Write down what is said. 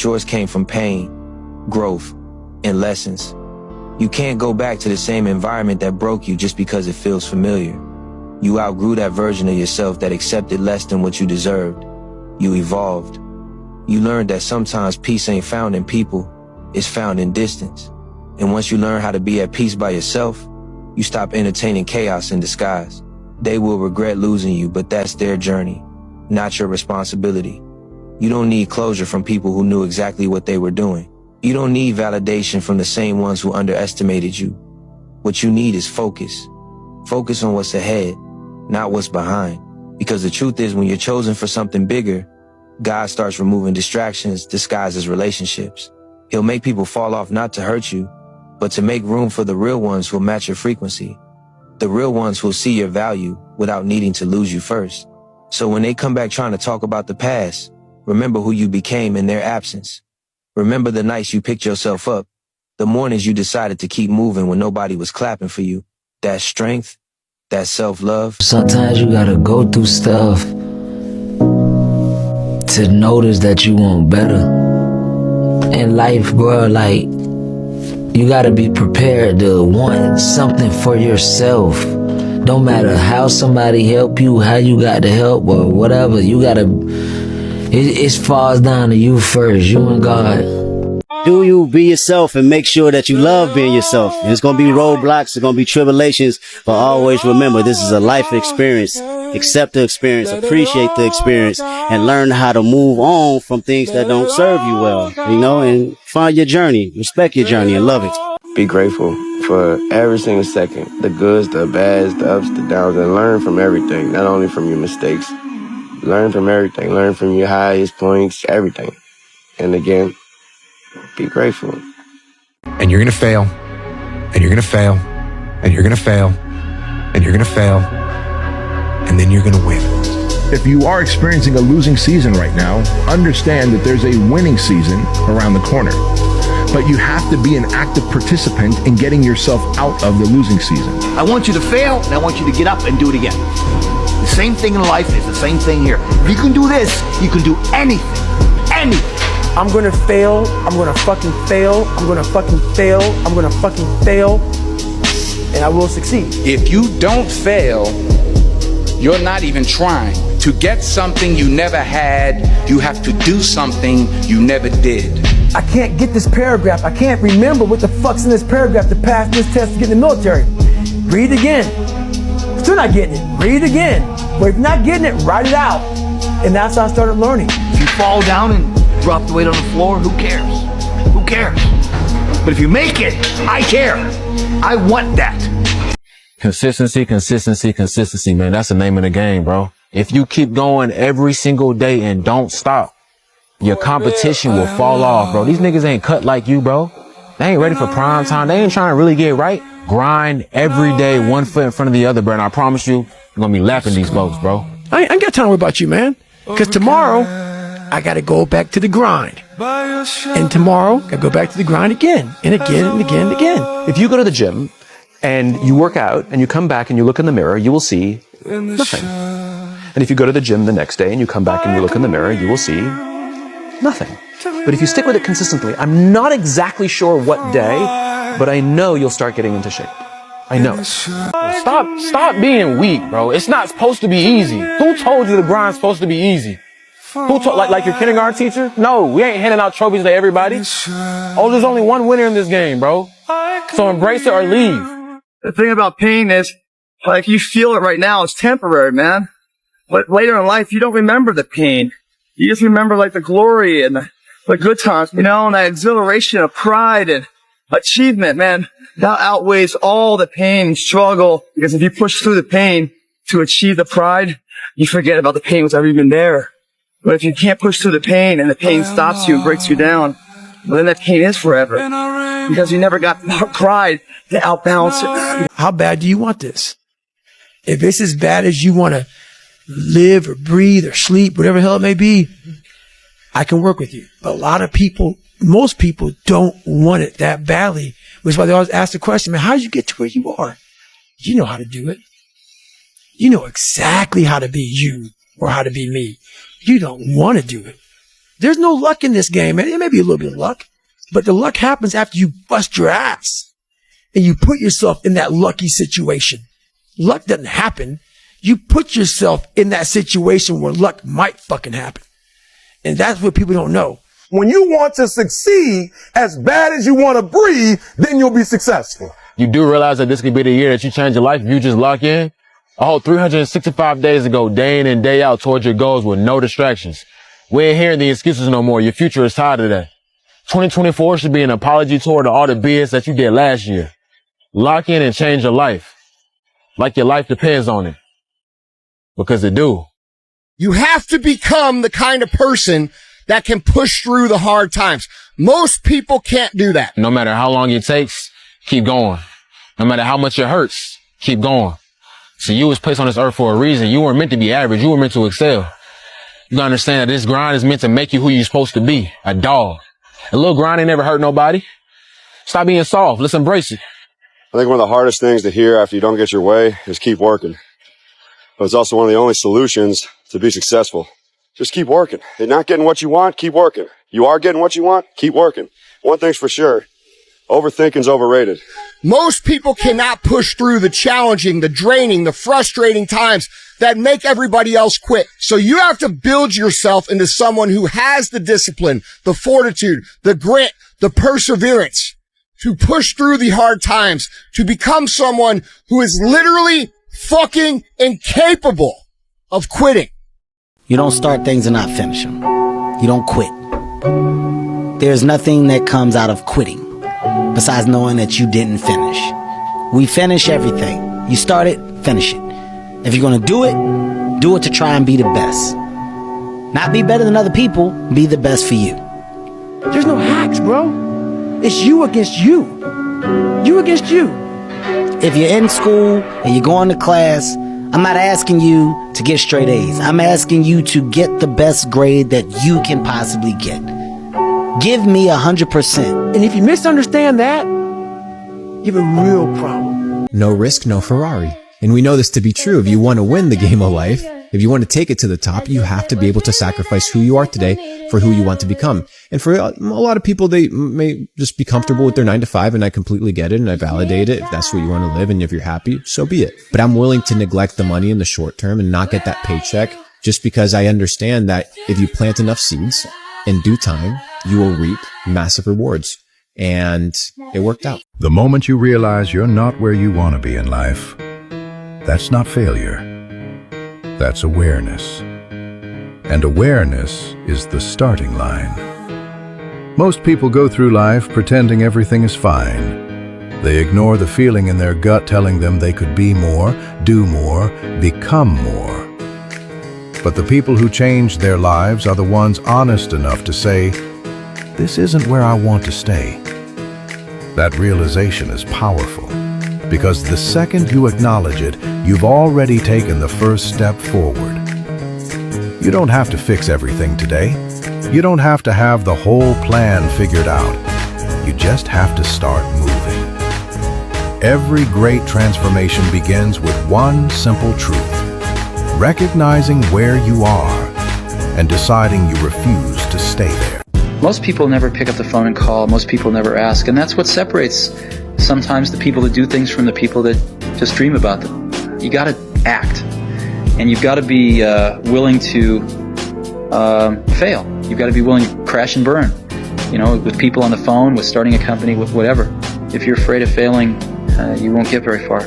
Yours came from pain, growth, and lessons. You can't go back to the same environment that broke you just because it feels familiar. You outgrew that version of yourself that accepted less than what you deserved. You evolved. You learned that sometimes peace ain't found in people, it's found in distance. And once you learn how to be at peace by yourself, you stop entertaining chaos in disguise. They will regret losing you, but that's their journey, not your responsibility. You don't need closure from people who knew exactly what they were doing. You don't need validation from the same ones who underestimated you. What you need is focus. Focus on what's ahead, not what's behind. Because the truth is, when you're chosen for something bigger, God starts removing distractions disguised as relationships. He'll make people fall off not to hurt you, but to make room for the real ones who'll match your frequency. The real ones who'll see your value without needing to lose you first. So when they come back trying to talk about the past, remember who you became in their absence. Remember the nights you picked yourself up, the mornings you decided to keep moving when nobody was clapping for you. That strength, that self-love. Sometimes you gotta go through stuff to notice that you want better. In life, bro, like, you gotta be prepared to want something for yourself. No matter how somebody help you, how you got the help, or whatever, you gotta, it falls down to you first, you and God. Do you be yourself and make sure that you love being yourself. And it's going to be roadblocks, it's going to be tribulations, but always remember this is a life experience. Accept the experience, appreciate the experience, and learn how to move on from things that don't serve you well, you know, and find your journey, respect your journey, and love it. Be grateful for every single second, the goods, the bads, the ups, the downs, and learn from everything, not only from your mistakes. Learn from everything, learn from your highest points, everything. And again, be grateful. And you're going to fail, and you're going to fail, and you're going to fail, and you're going to fail, and then you're going to win. If you are experiencing a losing season right now, understand that there's a winning season around the corner. But you have to be an active participant in getting yourself out of the losing season. I want you to fail, and I want you to get up and do it again. The same thing in life is the same thing here. If you can do this, you can do anything. Anything. I'm gonna fail, I'm gonna fucking fail, I'm gonna fucking fail, I'm gonna fucking fail, and I will succeed. If you don't fail, you're not even trying. To get something you never had, you have to do something you never did. I can't get this paragraph, I can't remember what the fuck's in this paragraph to pass this test to get in the military. Read it again. Still not getting it, read it again. But if you're not getting it, write it out. And that's how I started learning. If you fall down and drop the weight on the floor, who cares? Who cares? But if you make it, I care. I want that. Consistency, consistency, consistency, man. That's the name of the game, bro. If you keep going every single day and don't stop, your competition will fall off, bro. These niggas ain't cut like you, bro. They ain't ready for prime time. They ain't trying to really get right. Grind every day, one foot in front of the other, bro. And I promise you, you're gonna be lapping these folks, bro. I ain't got time to worry about you, man. Because tomorrow, I gotta go back to the grind. And tomorrow, I go back to the grind again, and again, and again, and again. If you go to the gym, and you work out, and you come back and you look in the mirror, you will see nothing. And if you go to the gym the next day, and you come back and you look in the mirror, you will see nothing. But if you stick with it consistently, I'm not exactly sure what day, but I know you'll start getting into shape. I know. Stop being weak, bro. It's not supposed to be easy. Who told you the grind's supposed to be easy? Who told, like your kindergarten teacher? No, we ain't handing out trophies to everybody. Oh, there's only one winner in this game, bro. So embrace it or leave. The thing about pain is, like, you feel it right now, it's temporary, man. But later in life, you don't remember the pain. You just remember, like, the glory and the good times, you know, and that exhilaration of pride and achievement, man. That outweighs all the pain and struggle, because if you push through the pain to achieve the pride, you forget about the pain that's ever even there. But if you can't push through the pain and the pain stops you and breaks you down, well, then that pain is forever, because you never got pride to outbalance it. How bad do you want this? If it's as bad as you want to live or breathe or sleep, whatever the hell it may be, I can work with you. But a lot of people, most people don't want it that badly, which is why they always ask the question, man, how did you get to where you are? You know how to do it. You know exactly how to be you or how to be me. You don't want to do it. There's no luck in this game, man. It may be a little bit of luck, but the luck happens after you bust your ass and you put yourself in that lucky situation. Luck doesn't happen. You put yourself in that situation where luck might fucking happen. And that's what people don't know. When you want to succeed as bad as you want to breathe, then you'll be successful. You do realize that this could be the year that you change your life if you just lock in? A whole 365 days ago, day in and day out towards your goals with no distractions. We ain't hearing the excuses no more. Your future is tied to that. 2024 should be an apology toward all the BS that you did last year. Lock in and change your life. Like your life depends on it. Because it do. You have to become the kind of person that can push through the hard times. Most people can't do that. No matter how long it takes, keep going. No matter how much it hurts, keep going. So you was placed on this earth for a reason. You weren't meant to be average. You were meant to excel. You gotta understand that this grind is meant to make you who you're supposed to be. A dog. A little grind ain't never hurt nobody. Stop being soft. Let's embrace it. I think one of the hardest things to hear after you don't get your way is keep working. But it's also one of the only solutions to be successful. Just keep working. You're not getting what you want, keep working. You are getting what you want, keep working. One thing's for sure, overthinking's overrated. Most people cannot push through the challenging, the draining, the frustrating times that make everybody else quit. So you have to build yourself into someone who has the discipline, the fortitude, the grit, the perseverance to push through the hard times, to become someone who is literally fucking incapable of quitting. You don't start things and not finish them. You don't quit. There's nothing that comes out of quitting besides knowing that you didn't finish. We finish everything. You start it, finish it. If you're going to do it to try and be the best. Not be better than other people, be the best for you. There's no hacks, bro. It's you against you. You against you. If you're in school and you're going to class, I'm not asking you to get straight A's. I'm asking you to get the best grade that you can possibly get. Give me 100%. And if you misunderstand that, you have a real problem. No risk, no Ferrari. And we know this to be true. If you want to win the game of life, if you want to take it to the top, you have to be able to sacrifice who you are today for who you want to become. And for a lot of people, they may just be comfortable with their 9-to-5, and I completely get it and I validate it. If that's what you want to live and if you're happy, so be it. But I'm willing to neglect the money in the short term and not get that paycheck just because I understand that if you plant enough seeds in due time, you will reap massive rewards. And it worked out. The moment you realize you're not where you want to be in life, that's not failure. That's awareness. And awareness is the starting line. Most people go through life pretending everything is fine. They ignore the feeling in their gut telling them they could be more, do more, become more. But the people who change their lives are the ones honest enough to say, "This isn't where I want to stay." That realization is powerful, because the second you acknowledge it, you've already taken the first step forward. You don't have to fix everything today. You don't have to have the whole plan figured out. You just have to start moving. Every great transformation begins with one simple truth: recognizing where you are and deciding you refuse to stay there. Most people never pick up the phone and call. Most people never ask. And that's what separates sometimes the people that do things from the people that just dream about them. You got to act. And you've got to be willing to fail. You've got to be willing to crash and burn. You know, with people on the phone, with starting a company, with whatever. If you're afraid of failing, you won't get very far.